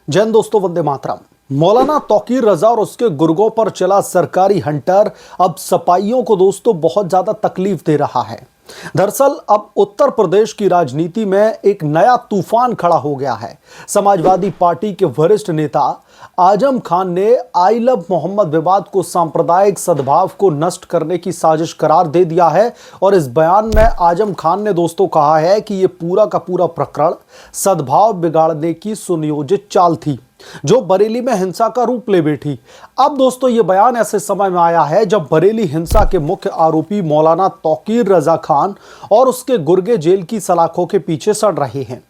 जय हिंद दोस्तों, वंदे मातरम। मौलाना तौकीर रजा और उसके गुर्गों पर चला सरकारी हंटर अब सपाइयों को दोस्तों बहुत ज्यादा तकलीफ दे रहा है। दरअसल अब उत्तर प्रदेश की राजनीति में एक नया तूफान खड़ा हो गया है। समाजवादी पार्टी के वरिष्ठ नेता आजम खान ने आई लव मोहम्मद विवाद को सांप्रदायिक सद्भाव को नष्ट करने की साजिश करार दे दिया है। और इस बयान में आजम खान ने दोस्तों कहा है कि यह पूरा का पूरा प्रकरण सद्भाव बिगाड़ने की सुनियोजित चाल थी जो बरेली में हिंसा का रूप ले बैठी। अब दोस्तों ये बयान ऐसे समय में आया है जब बरेली हिंसा के मुख्य आरोपी मौलाना तौकीर रजा खान और उसके गुर्गे जेल की सलाखों के पीछे सड़ रहे हैं।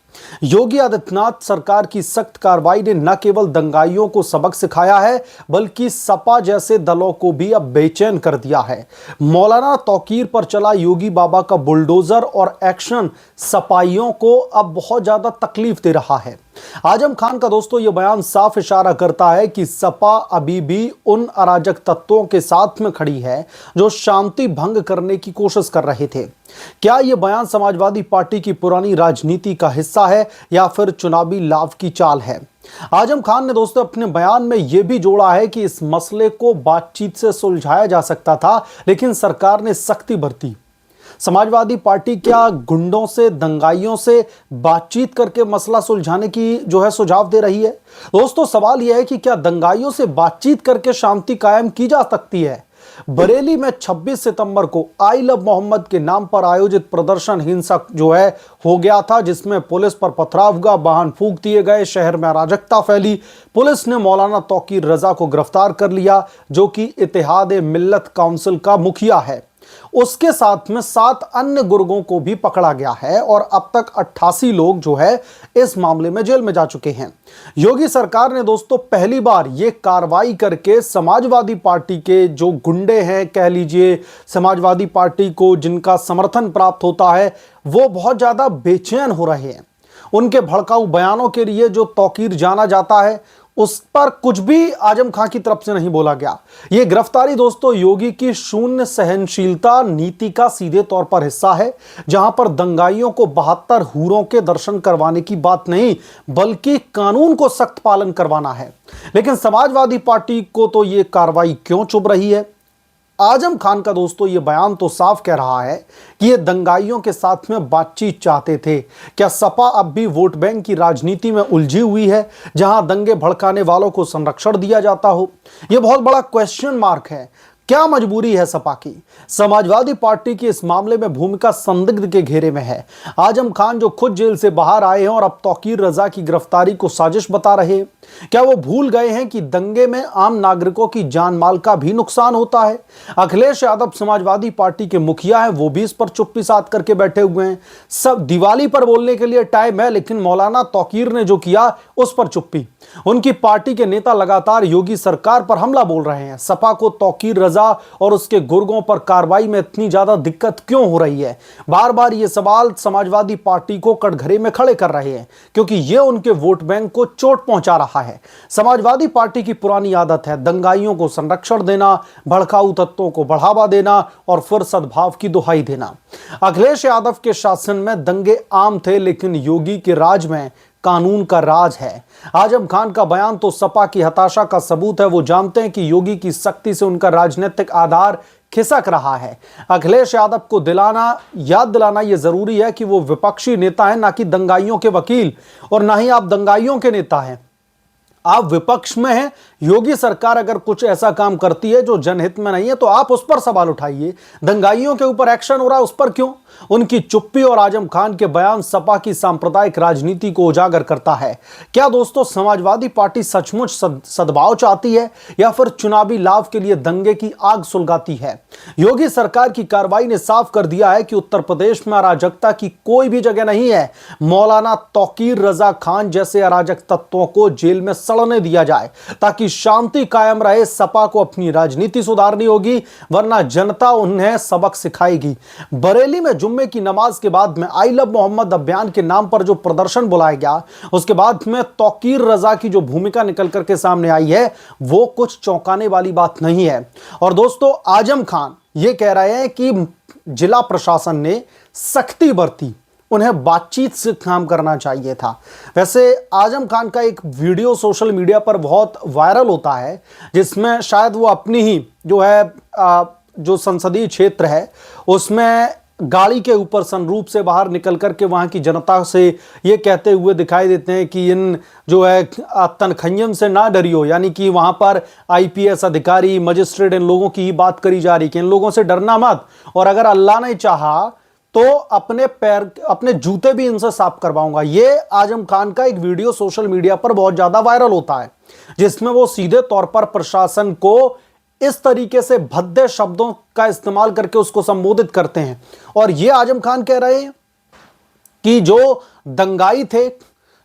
योगी आदित्यनाथ सरकार की सख्त कार्रवाई ने न केवल दंगाइयों को सबक सिखाया है बल्कि सपा जैसे दलों को भी अब बेचैन कर दिया है। मौलाना तौकीर पर चला योगी बाबा का बुलडोजर और एक्शन सपाइयों को अब बहुत ज्यादा तकलीफ दे रहा है। आजम खान का दोस्तों यह बयान साफ इशारा करता है कि सपा अभी भी उन अराजक तत्वों के साथ में खड़ी है जो शांति भंग करने की कोशिश कर रहे थे। क्या यह बयान समाजवादी पार्टी की पुरानी राजनीति का हिस्सा है या फिर चुनावी लाभ की चाल है? आजम खान ने दोस्तों अपने बयान में यह भी जोड़ा है कि इस मसले को बातचीत से सुलझाया जा सकता था, लेकिन सरकार ने सख्ती बरती। समाजवादी पार्टी क्या गुंडों से, दंगाइयों से बातचीत करके मसला सुलझाने की सुझाव दे रही है? दोस्तों सवाल यह है कि क्या दंगाइयों से बातचीत करके शांति कायम की जा सकती है? बरेली में 26 सितंबर को आई लव मोहम्मद के नाम पर आयोजित प्रदर्शन हिंसक हो गया था, जिसमें पुलिस पर पथराव हुआ, वाहन फूंक दिए गए, शहर में अराजकता फैली। पुलिस ने मौलाना तौकीर रजा को गिरफ्तार कर लिया जो कि इत्तेहाद मिल्लत काउंसिल का मुखिया है। उसके साथ में 7 अन्य गुर्गों को भी पकड़ा गया है और अब तक 88 लोग इस मामले में जेल में जा चुके हैं। योगी सरकार ने दोस्तों पहली बार यह कार्रवाई करके समाजवादी पार्टी के जो गुंडे हैं, कह लीजिए समाजवादी पार्टी को जिनका समर्थन प्राप्त होता है, वो बहुत ज्यादा बेचैन हो रहे हैं। उनके भड़काऊ बयानों के लिए जो तौकीर जाना जाता है उस पर कुछ भी आजम खान की तरफ से नहीं बोला गया। यह गिरफ्तारी दोस्तों योगी की शून्य सहनशीलता नीति का सीधे तौर पर हिस्सा है, जहां पर दंगाइयों को 72 हूरों के दर्शन करवाने की बात नहीं बल्कि कानून को सख्त पालन करवाना है। लेकिन समाजवादी पार्टी को तो यह कार्रवाई क्यों चुभ रही है? आजम खान का दोस्तों ये बयान तो साफ कह रहा है कि ये दंगाइयों के साथ में बातचीत चाहते थे। क्या सपा अब भी वोट बैंक की राजनीति में उलझी हुई है जहां दंगे भड़काने वालों को संरक्षण दिया जाता हो? यह बहुत बड़ा क्वेश्चन मार्क है। क्या मजबूरी है सपा की? समाजवादी पार्टी की इस मामले में भूमिका संदिग्ध के घेरे में है। आजम खान जो खुद जेल से बाहर आए हैं और अब तौकीर रजा की गिरफ्तारी को साजिश बता रहे हैं, क्या वो भूल गए हैं कि दंगे में आम नागरिकों की जान माल का भी नुकसान होता है? अखिलेश यादव समाजवादी पार्टी के मुखिया हैं, वो भी इस पर चुप्पी साध करके बैठे हुए हैं। सब दिवाली पर बोलने के लिए टाइम है, लेकिन मौलाना तौकीर ने जो किया उस पर चुप्पी। उनकी पार्टी के नेता लगातार योगी सरकार पर हमला बोल रहे हैं। सपा को तौकीर रजा और उसके गुर्गों पर कार्रवाई में इतनी ज्यादा दिक्कत क्यों हो रही है? बार बार ये सवाल समाजवादी पार्टी को कटघरे में खड़े कर रहे हैं, क्योंकि ये उनके वोट बैंक को चोट पहुंचा रहा है। समाजवादी पार्टी की पुरानी आदत है दंगाइयों को संरक्षण देना, भड़काऊ तत्वों को बढ़ावा देना और फिर सद्भाव की दुहाई देना। अखिलेश यादव के शासन में दंगे आम थे, लेकिन योगी के राज में कानून का राज है। आजम खान का बयान तो सपा की हताशा का सबूत है। वो जानते हैं कि योगी की सख्ती से उनका राजनीतिक आधार खिसक रहा है। अखिलेश यादव को याद दिलाना यह जरूरी है कि वो विपक्षी नेता है, ना कि दंगाइयों के वकील, और ना ही आप दंगाइयों के नेता हैं। आप विपक्ष में हैं। योगी सरकार अगर कुछ ऐसा काम करती है जो जनहित में नहीं है तो आप उस पर सवाल उठाइए। दंगाइयों के ऊपर एक्शन हो रहा है, उस पर क्यों? उनकी चुप्पी और आजम खान के बयान सपा की सांप्रदायिक राजनीति को उजागर करता है। क्या दोस्तों समाजवादी पार्टी सचमुच सद्भाव चाहती है या फिर चुनावी लाभ के लिए दंगे की आग सुलगाती है? योगी सरकार की कार्रवाई ने साफ कर दिया है कि उत्तर प्रदेश में अराजकता की कोई भी जगह नहीं है। मौलाना तौकीर रजा खान जैसे अराजक तत्वों को जेल में सड़ने दिया जाए ताकि शांति कायम रहे। सपा को अपनी राजनीति सुधारनी होगी, वरना जनता उन्हें सबक सिखाएगी। बरेली में जुम्मे की नमाज के बाद में आई लव मोहम्मद अभियान के नाम पर जो प्रदर्शन बुलाया गया, उसके बाद में तौकीर रजा की जो भूमिका निकल करके सामने आई है वो कुछ चौंकाने वाली बात नहीं है। और दोस्तों आजम खान ये कह रहे हैं कि जिला प्रशासन ने सख्ती बरती, उन्हें बातचीत से काम करना चाहिए था। वैसे आजम खान का एक वीडियो सोशल मीडिया पर बहुत वायरल होता है, जिसमें शायद वो अपनी ही जो है जो संसदीय क्षेत्र है उसमें गाड़ी के ऊपर सनरूफ से बाहर निकल करके वहां की जनता से ये कहते हुए दिखाई देते हैं कि इन जो है तनखैयम से ना डरियो, यानी कि वहां पर आईपीएस अधिकारी, मजिस्ट्रेट, इन लोगों की ही बात करी जा रही कि इन लोगों से डरना मत, और अगर अल्लाह ने चाहा तो अपने पैर, अपने जूते भी इनसे साफ करवाऊंगा। ये आजम खान का एक वीडियो सोशल मीडिया पर बहुत ज्यादा वायरल होता है, जिसमें वो सीधे तौर पर प्रशासन को इस तरीके से भद्दे शब्दों का इस्तेमाल करके उसको संबोधित करते हैं। और ये आजम खान कह रहे हैं कि जो दंगाई थे,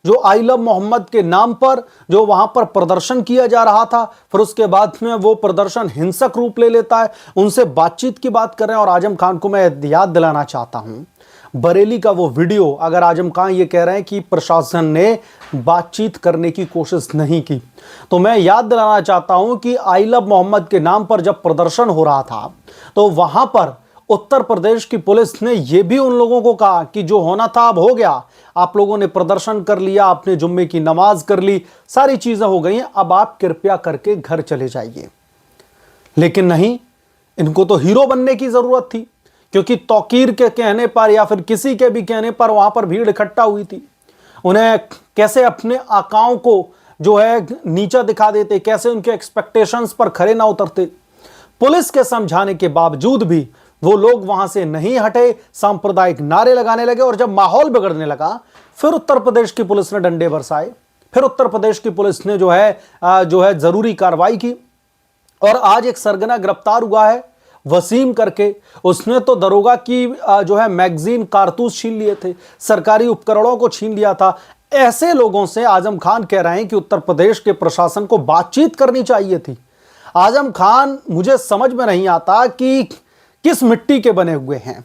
जो आई लव मोहम्मद के नाम पर जो वहां पर प्रदर्शन किया जा रहा था, फिर उसके बाद में वो प्रदर्शन हिंसक रूप ले लेता है, उनसे बातचीत की बात कर रहे हैं। और आजम खान को मैं याद दिलाना चाहता हूं बरेली का वो वीडियो। अगर आजम खान ये कह रहे हैं कि प्रशासन ने बातचीत करने की कोशिश नहीं की, तो मैं याद दिलाना चाहता हूं कि आई लव मोहम्मद के नाम पर जब प्रदर्शन हो रहा था तो वहां पर उत्तर प्रदेश की पुलिस ने यह भी उन लोगों को कहा कि जो होना था अब हो गया, आप लोगों ने प्रदर्शन कर लिया, आपने जुम्मे की नमाज कर ली, सारी चीजें हो गई हैं, अब आप कृपया करके घर चले जाइए। लेकिन नहीं, इनको तो हीरो बनने की जरूरत थी, क्योंकि तौकीर के कहने पर या फिर किसी के भी कहने पर वहां पर भीड़ इकट्ठा हुई थी। उन्हें कैसे अपने आकाओं को जो है नीचा दिखा देते, कैसे उनके एक्सपेक्टेशंस पर खरे ना उतरते। पुलिस के समझाने के बावजूद भी वो लोग वहां से नहीं हटे, सांप्रदायिक नारे लगाने लगे, और जब माहौल बिगड़ने लगा फिर उत्तर प्रदेश की पुलिस ने डंडे बरसाए, फिर उत्तर प्रदेश की पुलिस ने जो है जरूरी कार्रवाई की। और आज एक सरगना गिरफ्तार हुआ है, वसीम करके। उसने तो दरोगा की जो है मैगजीन, कारतूस छीन लिए थे, सरकारी उपकरणों को छीन लिया था। ऐसे लोगों से आजम खान कह रहे हैं कि उत्तर प्रदेश के प्रशासन को बातचीत करनी चाहिए थी। आजम खान, मुझे समझ में नहीं आता कि किस मिट्टी के बने हुए हैं।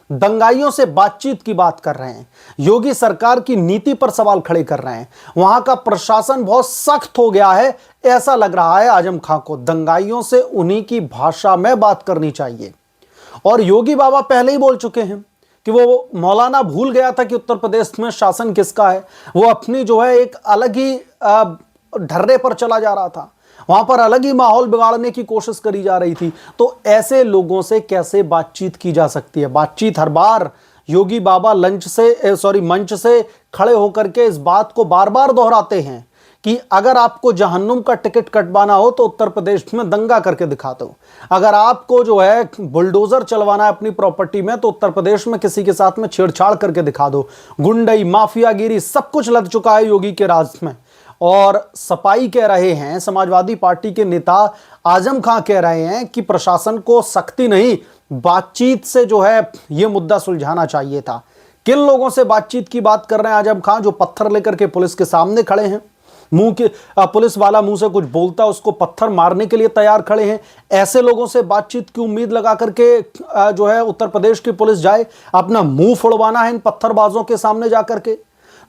दंगाइयों से बातचीत की बात कर रहे हैं, योगी सरकार की नीति पर सवाल खड़े कर रहे हैं, वहां का प्रशासन बहुत सख्त हो गया है, ऐसा लग रहा है आजम खान को। दंगाइयों से उन्हीं की भाषा में बात करनी चाहिए। और योगी बाबा पहले ही बोल चुके हैं कि वो मौलाना भूल गया था कि उत्तर प्रदेश में शासन किसका है, वो अपनी जो है एक अलग ही ढर्रे पर चला जा रहा था, वहां पर अलग ही माहौल बिगाड़ने की कोशिश करी जा रही थी। तो ऐसे लोगों से कैसे बातचीत की जा सकती है? बातचीत हर बार योगी बाबा मंच से खड़े होकर के इस बात को बार बार दोहराते हैं कि अगर आपको जहन्नुम का टिकट कटवाना हो तो उत्तर प्रदेश में दंगा करके दिखा दो, अगर आपको जो है बुलडोजर चलवाना है अपनी प्रॉपर्टी में तो उत्तर प्रदेश में किसी के साथ में छेड़छाड़ करके दिखा दो। गुंडई, माफियागिरी सब कुछ लग चुका है योगी के राज में। और सपाई कह रहे हैं, समाजवादी पार्टी के नेता आजम खान कह रहे हैं कि प्रशासन को सख्ती नहीं, बातचीत से जो है यह मुद्दा सुलझाना चाहिए था। किन लोगों से बातचीत की बात कर रहे हैं आजम खान? जो पत्थर लेकर के पुलिस के सामने खड़े हैं, पुलिस वाला मुंह से कुछ बोलता उसको पत्थर मारने के लिए तैयार खड़े हैं। ऐसे लोगों से बातचीत की उम्मीद लगा करके जो है उत्तर प्रदेश की पुलिस जाए, अपना मुंह फुड़वाना है इन पत्थरबाजों के सामने जाकर के।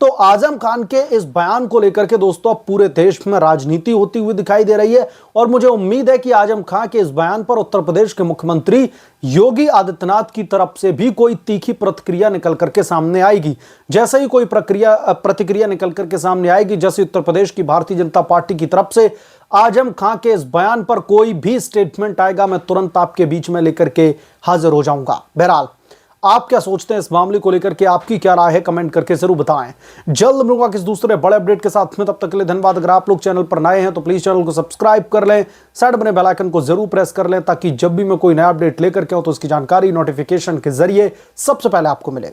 तो आजम खान के इस बयान को लेकर के दोस्तों अब पूरे देश में राजनीति होती हुई दिखाई दे रही है, और मुझे उम्मीद है कि आजम खान के इस बयान पर उत्तर प्रदेश के मुख्यमंत्री योगी आदित्यनाथ की तरफ से भी कोई तीखी प्रतिक्रिया निकल करके सामने आएगी। जैसे ही कोई प्रतिक्रिया निकल करके सामने आएगी, जैसे उत्तर प्रदेश की भारतीय जनता पार्टी की तरफ से आजम खान के इस बयान पर कोई भी स्टेटमेंट आएगा, मैं तुरंत आपके बीच में लेकर के हाजिर हो जाऊंगा। बहरहाल आप क्या सोचते हैं इस मामले को लेकर के, आपकी क्या राय है, कमेंट करके जरूर बताएं। जल्द मिलूंगा किस दूसरे बड़े अपडेट के साथ में, तब तक के लिए धन्यवाद। अगर आप लोग चैनल पर नए हैं तो प्लीज चैनल को सब्सक्राइब कर लें, साइड बने बेल आइकन को जरूर प्रेस कर लें, ताकि जब भी मैं कोई नया अपडेट लेकर के आऊं तो उसकी जानकारी नोटिफिकेशन के जरिए सबसे पहले आपको मिले।